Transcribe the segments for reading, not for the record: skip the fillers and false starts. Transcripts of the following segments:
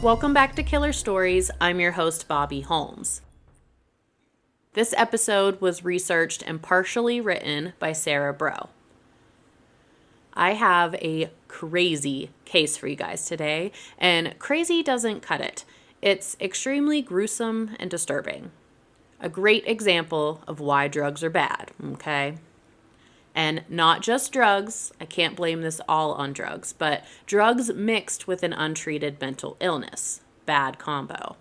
Welcome back to Killer Stories. I'm your host, Bobby Holmes. This episode was researched and partially written by Sarah Bro. I have a crazy case for you guys today, and crazy doesn't cut it. It's extremely gruesome and disturbing. A great example of why drugs are bad, okay? And not just drugs, I can't blame this all on drugs, but drugs mixed with an untreated mental illness. Bad combo.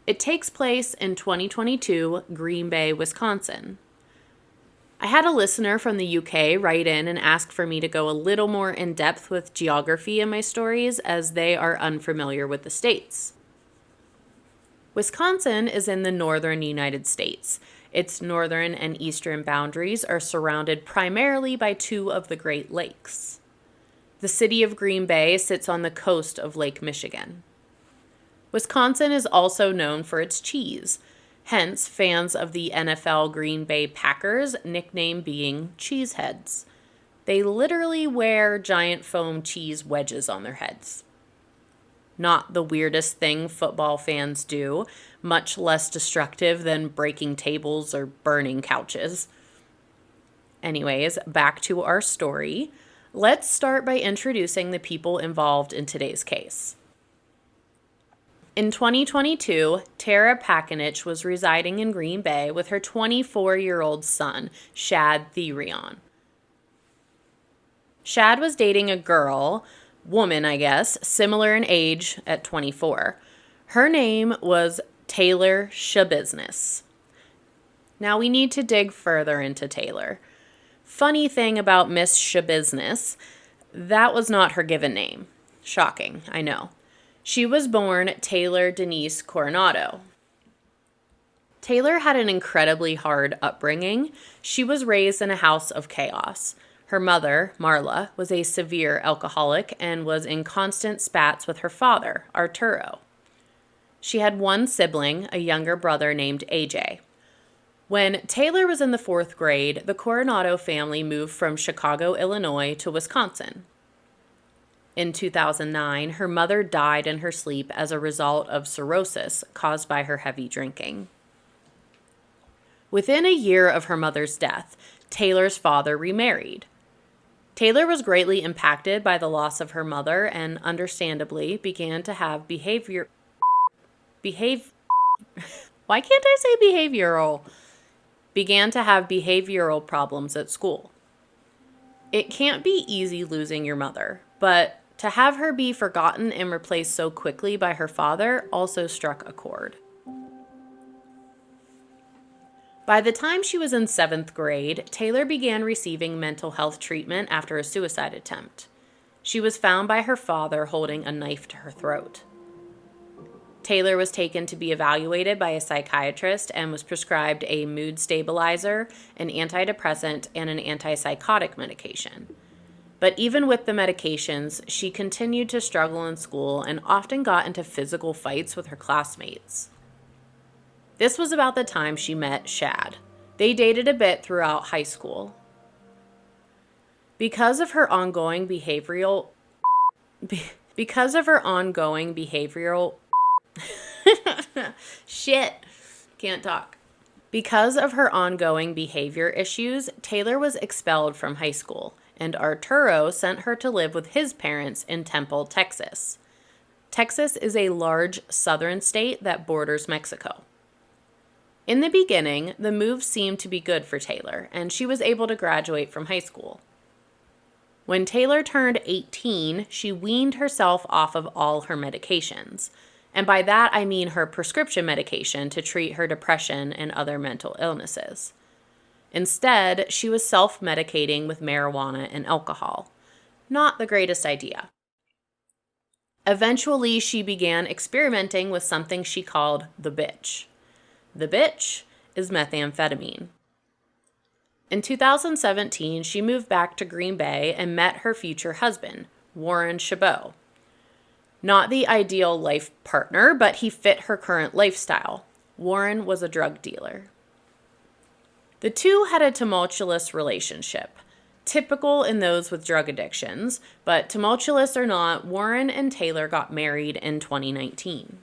It takes place in 2022, Green Bay, Wisconsin. I had a listener from the UK write in and ask for me to go a little more in depth with geography in my stories as they are unfamiliar with the states. Wisconsin is in the northern United States. Its northern and eastern boundaries are surrounded primarily by two of the Great Lakes. The city of Green Bay sits on the coast of Lake Michigan. Wisconsin is also known for its cheese, hence fans of the NFL Green Bay Packers' nickname being Cheeseheads. They literally wear giant foam cheese wedges on their heads. Not the weirdest thing football fans do, much less destructive than breaking tables or burning couches. Anyways, back to our story. Let's start by introducing the people involved in today's case. In 2022, Tara Pakinich was residing in Green Bay with her 24-year-old son, Shad Thyrion. Shad was dating a woman, I guess, similar in age at 24. Her name was Taylor Shabusiness. Now we need to dig further into Taylor. Funny thing about Miss Shabusiness, that was not her given name. Shocking, I know. She was born Taylor Denise Coronado. Taylor had an incredibly hard upbringing. She was raised in a house of chaos. Her mother, Marla, was a severe alcoholic and was in constant spats with her father, Arturo. She had one sibling, a younger brother named AJ. When Taylor was in the 4th grade, the Coronado family moved from Chicago, Illinois to Wisconsin. In 2009, her mother died in her sleep as a result of cirrhosis caused by her heavy drinking. Within a year of her mother's death, Taylor's father remarried. Taylor was greatly impacted by the loss of her mother and understandably began to have behavioral problems at school. It can't be easy losing your mother, but to have her be forgotten and replaced so quickly by her father also struck a chord. By the time she was in 7th grade, Taylor began receiving mental health treatment after a suicide attempt. She was found by her father holding a knife to her throat. Taylor was taken to be evaluated by a psychiatrist and was prescribed a mood stabilizer, an antidepressant, and an antipsychotic medication. But even with the medications, she continued to struggle in school and often got into physical fights with her classmates. This was about the time she met Shad. They dated a bit throughout high school. Because of her ongoing behavioral shit, can't talk. Because of her ongoing behavior issues, Taylor was expelled from high school, and Arturo sent her to live with his parents in Temple, Texas. Texas is a large southern state that borders Mexico. In the beginning, the move seemed to be good for Taylor, and she was able to graduate from high school. When Taylor turned 18, she weaned herself off of all her medications. And by that, I mean her prescription medication to treat her depression and other mental illnesses. Instead, she was self-medicating with marijuana and alcohol. Not the greatest idea. Eventually, she began experimenting with something she called the bitch. The bitch is methamphetamine. In 2017, she moved back to Green Bay and met her future husband, Warren Chabot. Not the ideal life partner, but he fit her current lifestyle. Warren was a drug dealer. The two had a tumultuous relationship. typical in those with drug addictions, but tumultuous or not, Warren and Taylor got married in 2019.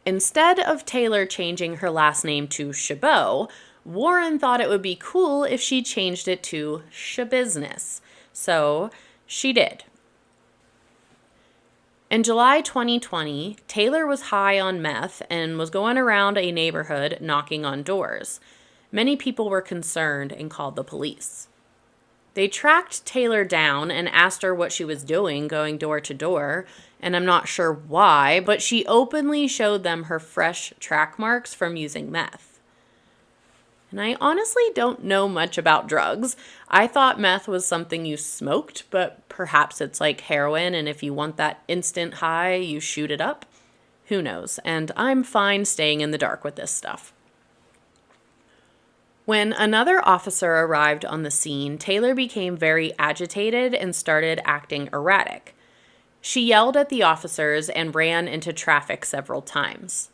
Instead of Taylor changing her last name to Chabot, Warren thought it would be cool if she changed it to Shabusiness. So she did. In July 2020, Taylor was high on meth and was going around a neighborhood knocking on doors. Many people were concerned and called the police. They tracked Taylor down and asked her what she was doing going door to door, and I'm not sure why, but she openly showed them her fresh track marks from using meth. And I honestly don't know much about drugs. I thought meth was something you smoked, but perhaps it's like heroin, and if you want that instant high, you shoot it up. Who knows? And I'm fine staying in the dark with this stuff. When another officer arrived on the scene, Taylor became very agitated and started acting erratic. She yelled at the officers and ran into traffic several times.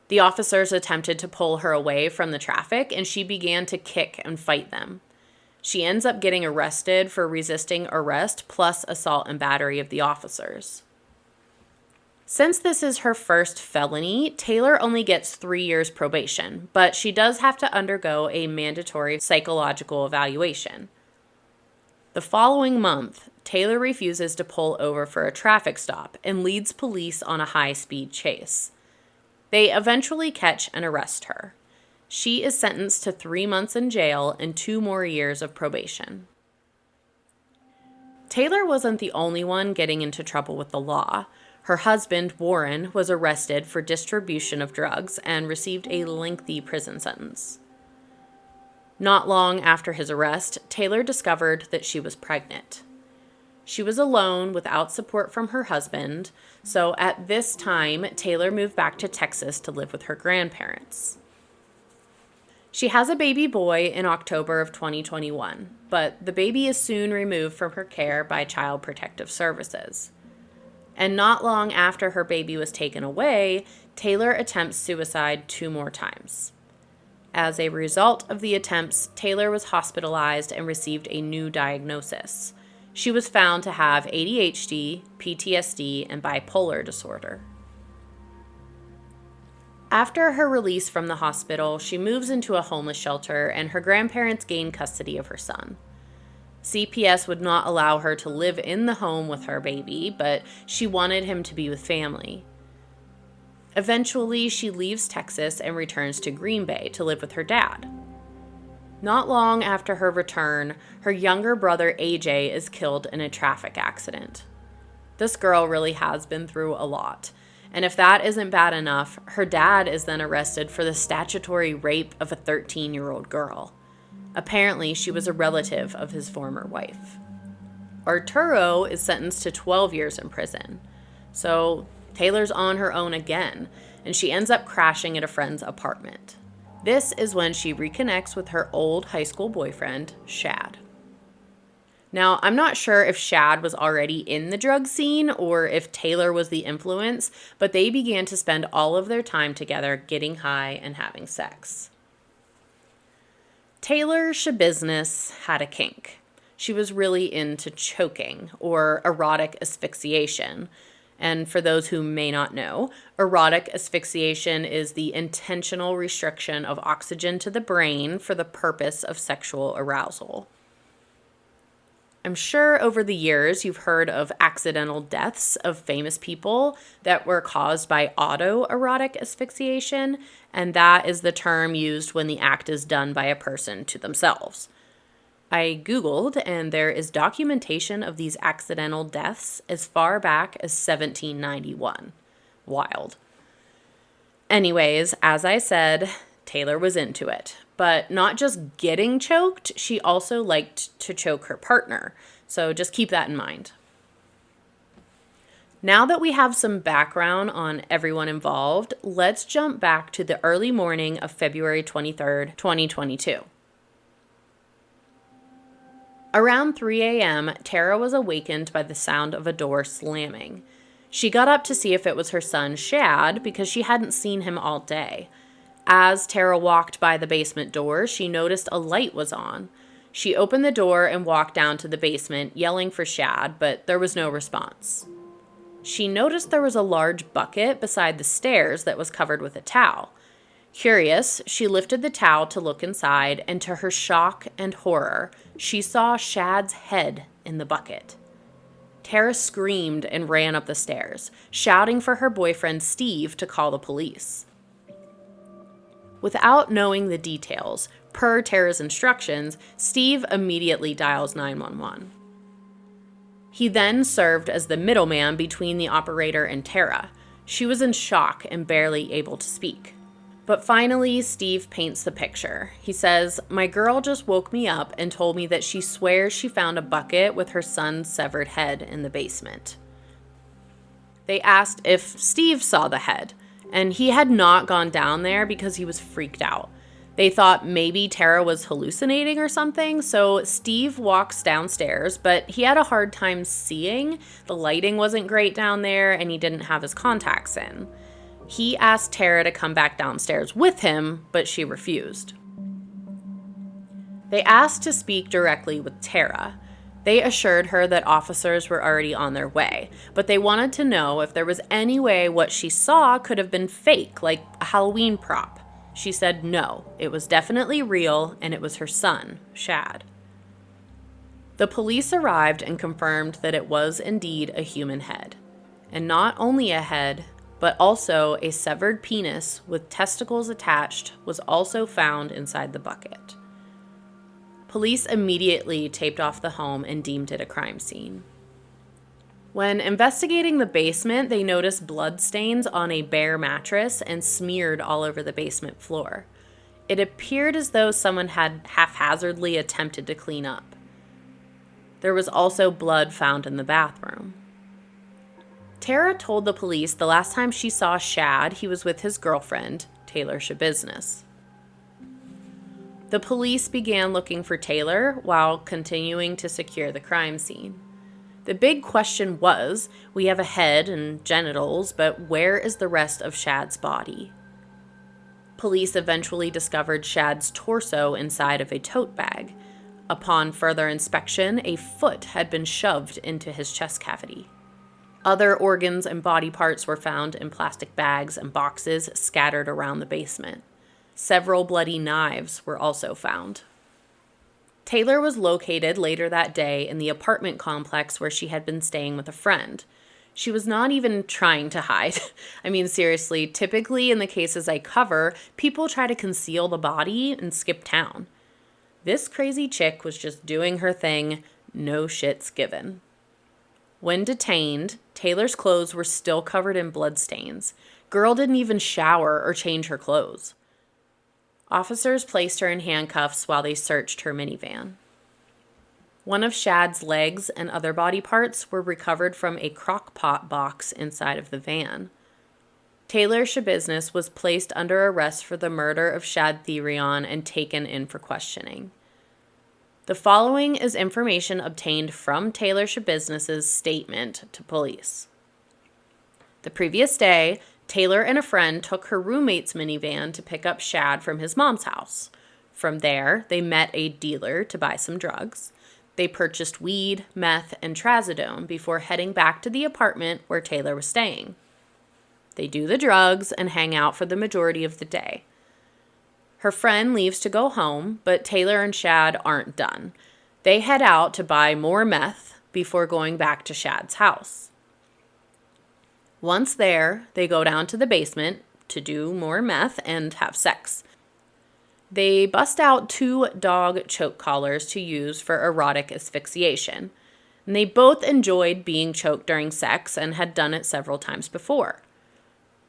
The officers attempted to pull her away from the traffic, and she began to kick and fight them. She ends up getting arrested for resisting arrest plus assault and battery of the officers. Since this is her first felony, Taylor only gets 3 years probation, but she does have to undergo a mandatory psychological evaluation. The following month, Taylor refuses to pull over for a traffic stop and leads police on a high-speed chase. They eventually catch and arrest her. She is sentenced to 3 months in jail and 2 more years of probation. Taylor wasn't the only one getting into trouble with the law. Her husband, Warren, was arrested for distribution of drugs and received a lengthy prison sentence. Not long after his arrest, Taylor discovered that she was pregnant. She was alone without support from her husband, so at this time, Taylor moved back to Texas to live with her grandparents. She has a baby boy in October of 2021, but the baby is soon removed from her care by Child Protective Services. And not long after her baby was taken away, Taylor attempts suicide 2 more times. As a result of the attempts, Taylor was hospitalized and received a new diagnosis. She was found to have ADHD, PTSD, and bipolar disorder. After her release from the hospital, she moves into a homeless shelter, and her grandparents gain custody of her son. CPS would not allow her to live in the home with her baby, but she wanted him to be with family. Eventually, she leaves Texas and returns to Green Bay to live with her dad. Not long after her return, her younger brother AJ is killed in a traffic accident. This girl really has been through a lot. And if that isn't bad enough, her dad is then arrested for the statutory rape of a 13-year-old girl. Apparently, she was a relative of his former wife. Arturo is sentenced to 12 years in prison. So Taylor's on her own again, and she ends up crashing at a friend's apartment. This is when she reconnects with her old high school boyfriend, Shad. Now, I'm not sure if Shad was already in the drug scene or if Taylor was the influence, but they began to spend all of their time together getting high and having sex. Taylor Shabusiness had a kink. She was really into choking or erotic asphyxiation. And for those who may not know, erotic asphyxiation is the intentional restriction of oxygen to the brain for the purpose of sexual arousal. I'm sure over the years you've heard of accidental deaths of famous people that were caused by autoerotic asphyxiation, and that is the term used when the act is done by a person to themselves. I Googled, and there is documentation of these accidental deaths as far back as 1791. Wild. Anyways, as I said, Taylor was into it. But not just getting choked, she also liked to choke her partner. So just keep that in mind. Now that we have some background on everyone involved, let's jump back to the early morning of February 23rd, 2022. Around 3 a.m., Tara was awakened by the sound of a door slamming. She got up to see if it was her son, Shad, because she hadn't seen him all day. As Tara walked by the basement door, she noticed a light was on. She opened the door and walked down to the basement, yelling for Shad, but there was no response. She noticed there was a large bucket beside the stairs that was covered with a towel. Curious, she lifted the towel to look inside, and to her shock and horror, she saw Shad's head in the bucket. Tara screamed and ran up the stairs, shouting for her boyfriend Steve to call the police. Without knowing the details, per Tara's instructions, Steve immediately dials 911. He then served as the middleman between the operator and Tara. She was in shock and barely able to speak. But finally, Steve paints the picture. He says, "My girl just woke me up and told me that she swears she found a bucket with her son's severed head in the basement." They asked if Steve saw the head, and he had not gone down there because he was freaked out. They thought maybe Tara was hallucinating or something, so Steve walks downstairs, but he had a hard time seeing. The lighting wasn't great down there, and he didn't have his contacts in. He asked Tara to come back downstairs with him, but she refused. They asked to speak directly with Tara. They assured her that officers were already on their way, but they wanted to know if there was any way what she saw could have been fake, like a Halloween prop. She said no, it was definitely real, and it was her son, Shad. The police arrived and confirmed that it was indeed a human head. And not only a head, but also a severed penis with testicles attached was also found inside the bucket. Police immediately taped off the home and deemed it a crime scene. When investigating the basement, they noticed blood stains on a bare mattress and smeared all over the basement floor. It appeared as though someone had haphazardly attempted to clean up. There was also blood found in the bathroom. Tara told the police the last time she saw Shad, he was with his girlfriend, Taylor Shabusiness. The police began looking for Taylor while continuing to secure the crime scene. The big question was, we have a head and genitals, but where is the rest of Shad's body? Police eventually discovered Shad's torso inside of a tote bag. Upon further inspection, a foot had been shoved into his chest cavity. Other organs and body parts were found in plastic bags and boxes scattered around the basement. Several bloody knives were also found. Taylor was located later that day in the apartment complex where she had been staying with a friend. She was not even trying to hide. I mean, seriously, typically in the cases I cover, people try to conceal the body and skip town. This crazy chick was just doing her thing, no shits given. When detained, Taylor's clothes were still covered in bloodstains. Girl didn't even shower or change her clothes. Officers placed her in handcuffs while they searched her minivan. One of Shad's legs and other body parts were recovered from a crock pot box inside of the van. Taylor Shabusiness was placed under arrest for the murder of Shad Thyrion and taken in for questioning. The following is information obtained from Taylor Shabusiness's statement to police. The previous day, Taylor and a friend took her roommate's minivan to pick up Shad from his mom's house. From there, they met a dealer to buy some drugs. They purchased weed, meth, and trazodone before heading back to the apartment where Taylor was staying. They do the drugs and hang out for the majority of the day. Her friend leaves to go home, but Taylor and Shad aren't done. They head out to buy more meth before going back to Shad's house. Once there, they go down to the basement to do more meth and have sex. They bust out 2 dog choke collars to use for erotic asphyxiation. And they both enjoyed being choked during sex and had done it several times before.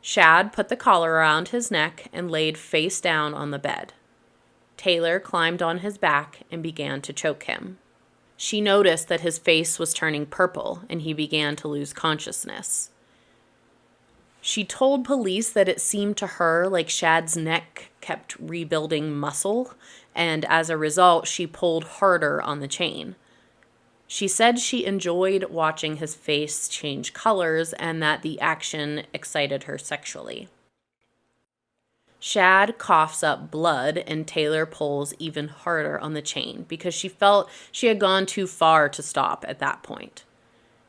Shad put the collar around his neck and laid face down on the bed. Taylor climbed on his back and began to choke him. She noticed that his face was turning purple and he began to lose consciousness. She told police that it seemed to her like Shad's neck kept rebuilding muscle, and as a result, she pulled harder on the chain. She said she enjoyed watching his face change colors and that the action excited her sexually. Shad coughs up blood, and Taylor pulls even harder on the chain because she felt she had gone too far to stop at that point.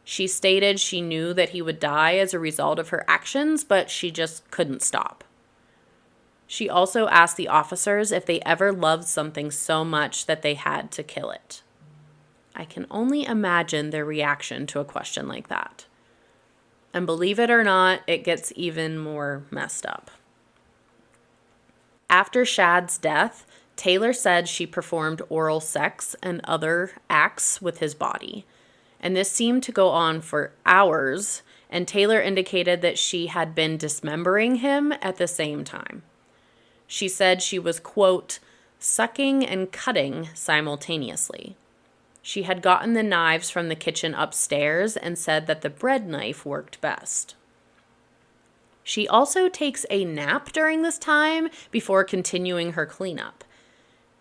She stated she knew that he would die as a result of her actions, but she just couldn't stop. She also asked the officers if they ever loved something so much that they had to kill it. I can only imagine their reaction to a question like that. And believe it or not, it gets even more messed up. After Shad's death, Taylor said she performed oral sex and other acts with his body. And this seemed to go on for hours, and Taylor indicated that she had been dismembering him at the same time. She said she was, quote, sucking and cutting simultaneously. She had gotten the knives from the kitchen upstairs and said that the bread knife worked best. She also takes a nap during this time before continuing her cleanup.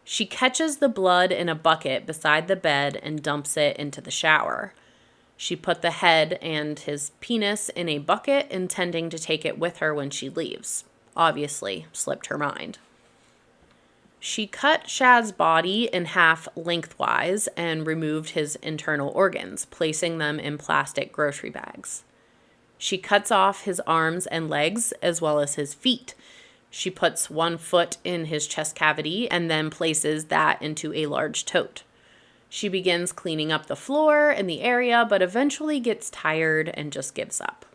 She catches the blood in a bucket beside the bed and dumps it into the shower. She put the head and his penis in a bucket, intending to take it with her when she leaves. Obviously, slipped her mind. She cut Shad's body in half lengthwise and removed his internal organs, placing them in plastic grocery bags. She cuts off his arms and legs as well as his feet. She puts one foot in his chest cavity and then places that into a large tote. She begins cleaning up the floor and the area, but eventually gets tired and just gives up.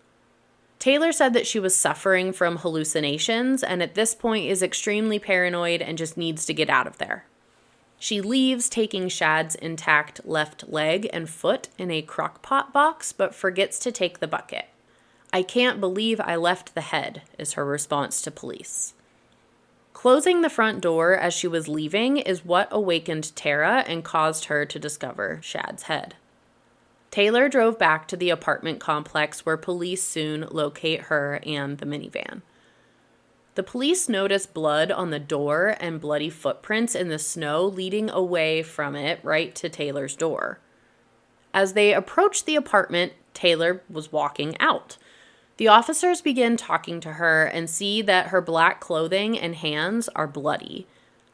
Taylor said that she was suffering from hallucinations and at this point is extremely paranoid and just needs to get out of there. She leaves, taking Shad's intact left leg and foot in a crock-pot box, but forgets to take the bucket. I can't believe I left the head, is her response to police. Closing the front door as she was leaving is what awakened Tara and caused her to discover Shad's head. Taylor drove back to the apartment complex where police soon locate her and the minivan. The police notice blood on the door and bloody footprints in the snow leading away from it right to Taylor's door. As they approach the apartment, Taylor was walking out. The officers begin talking to her and see that her black clothing and hands are bloody,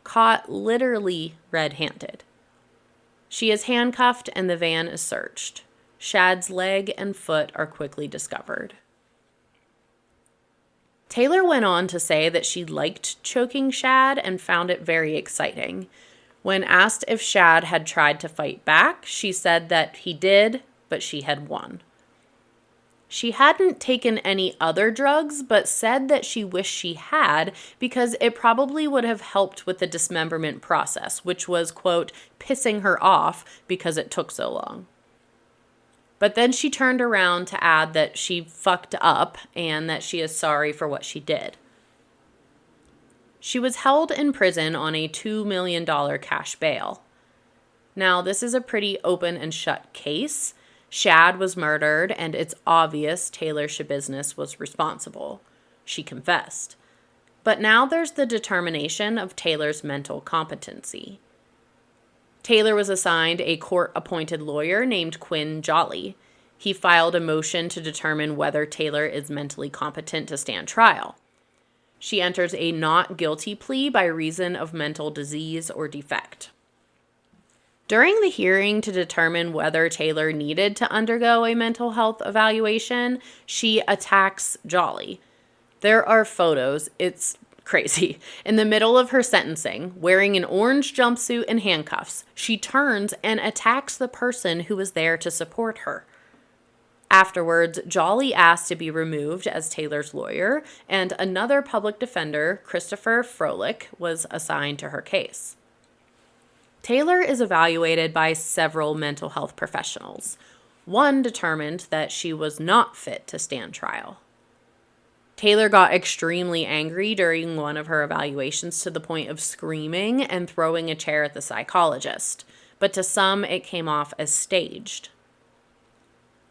caught literally red-handed. She is handcuffed and the van is searched. Shad's leg and foot are quickly discovered. Taylor went on to say that she liked choking Shad and found it very exciting. When asked if Shad had tried to fight back, she said that he did, but she had won. She hadn't taken any other drugs, but said that she wished she had because it probably would have helped with the dismemberment process, which was, quote, pissing her off because it took so long. But then she turned around to add that she fucked up and that she is sorry for what she did. She was held in prison on a $2 million cash bail. Now, this is a pretty open and shut case. Shad was murdered, and it's obvious Taylor Shabusiness was responsible. She confessed. But now there's the determination of Taylor's mental competency. Taylor was assigned a court-appointed lawyer named Quinn Jolly. He filed a motion to determine whether Taylor is mentally competent to stand trial. She enters a not guilty plea by reason of mental disease or defect. During the hearing to determine whether Taylor needed to undergo a mental health evaluation, she attacks Jolly. There are photos. It's crazy. In the middle of her sentencing, wearing an orange jumpsuit and handcuffs, she turns and attacks the person who was there to support her. Afterwards, Jolly asked to be removed as Taylor's lawyer, and another public defender, Christopher Froelich, was assigned to her case. Taylor is evaluated by several mental health professionals. One determined that she was not fit to stand trial. Taylor got extremely angry during one of her evaluations to the point of screaming and throwing a chair at the psychologist, but to some it came off as staged.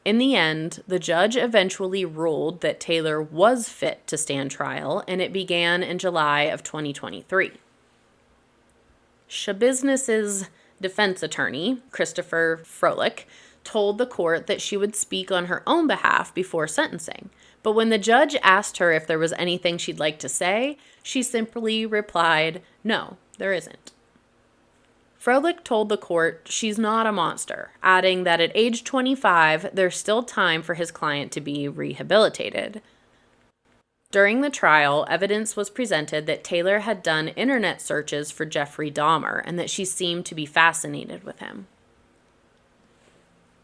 In the end, the judge eventually ruled that Taylor was fit to stand trial, and it began in July of 2023. Shabusiness's defense attorney, Christopher Froelich, told the court that she would speak on her own behalf before sentencing. But when the judge asked her if there was anything she'd like to say, she simply replied, "No, there isn't." Froelich told the court she's not a monster, adding that at age 25, there's still time for his client to be rehabilitated. During the trial, evidence was presented that Taylor had done internet searches for Jeffrey Dahmer and that she seemed to be fascinated with him.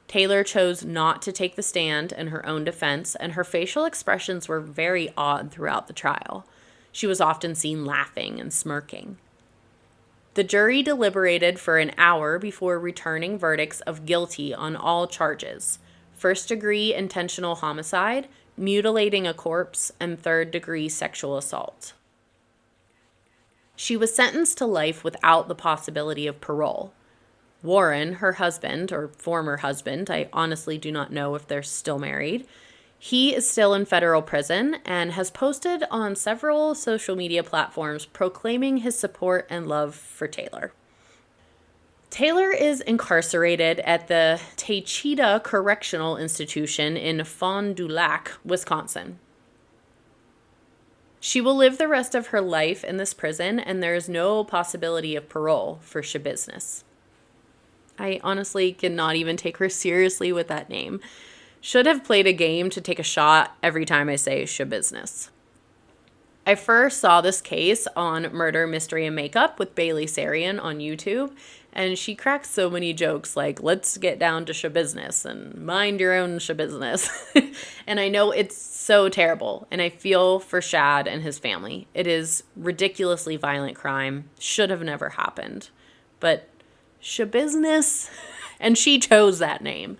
Taylor chose not to take the stand in her own defense, and her facial expressions were very odd throughout the trial. She was often seen laughing and smirking. The jury deliberated for an hour before returning verdicts of guilty on all charges: first-degree intentional homicide, mutilating a corpse, and third-degree sexual assault. She was sentenced to life without the possibility of parole. Warren, her husband, or former husband, I honestly do not know if they're still married, he is still in federal prison and has posted on several social media platforms proclaiming his support and love for Taylor. Taylor is incarcerated at the Taycheedah Correctional Institution in Fond du Lac, Wisconsin. She will live the rest of her life in this prison, and there is no possibility of parole for Shabusiness. I honestly cannot even take her seriously with that name. Should have played a game to take a shot every time I say Shabusiness. I first saw this case on Murder, Mystery, and Makeup with Bailey Sarian on YouTube, and she cracks so many jokes like, "Let's get down to Shabusiness," and "mind your own Shabusiness." And I know it's so terrible, and I feel for Shad and his family. It is ridiculously violent crime, should have never happened. But Shabusiness, and she chose that name.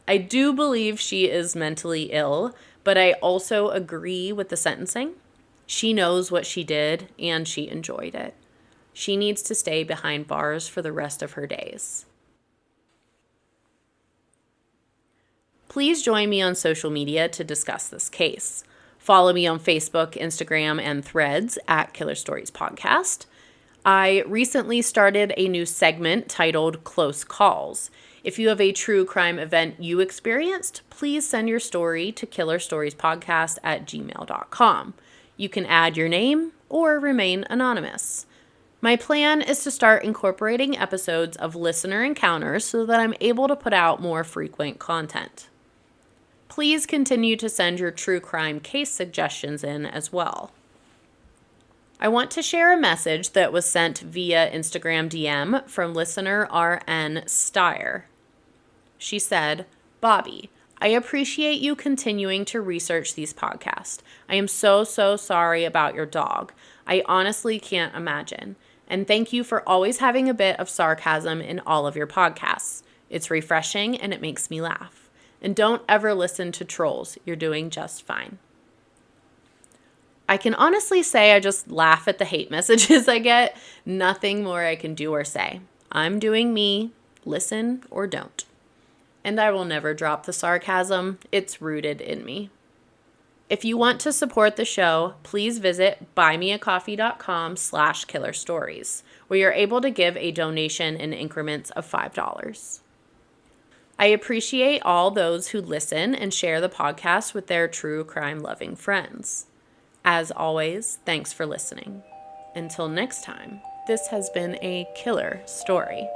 I do believe she is mentally ill, but I also agree with the sentencing. She knows what she did, and she enjoyed it. She needs to stay behind bars for the rest of her days. Please join me on social media to discuss this case. Follow me on Facebook, Instagram, and Threads at KillerStories Podcast. I recently started a new segment titled Close Calls. If you have a true crime event you experienced, please send your story to KillerStoriesPodcast@gmail.com. You can add your name or remain anonymous. My plan is to start incorporating episodes of listener encounters so that I'm able to put out more frequent content. Please continue to send your true crime case suggestions in as well. I want to share a message that was sent via Instagram DM from listener RN Steyer. She said, "Bobby, I appreciate you continuing to research these podcasts. I am so sorry about your dog. I honestly can't imagine. And thank you for always having a bit of sarcasm in all of your podcasts. It's refreshing and it makes me laugh. And don't ever listen to trolls. You're doing just fine." I can honestly say I just laugh at the hate messages I get. Nothing more I can do or say. I'm doing me. Listen or don't. And I will never drop the sarcasm. It's rooted in me. If you want to support the show, please visit buymeacoffee.com/killerstories, where you're able to give a donation in increments of $5. I appreciate all those who listen and share the podcast with their true crime-loving friends. As always, thanks for listening. Until next time, this has been a killer story.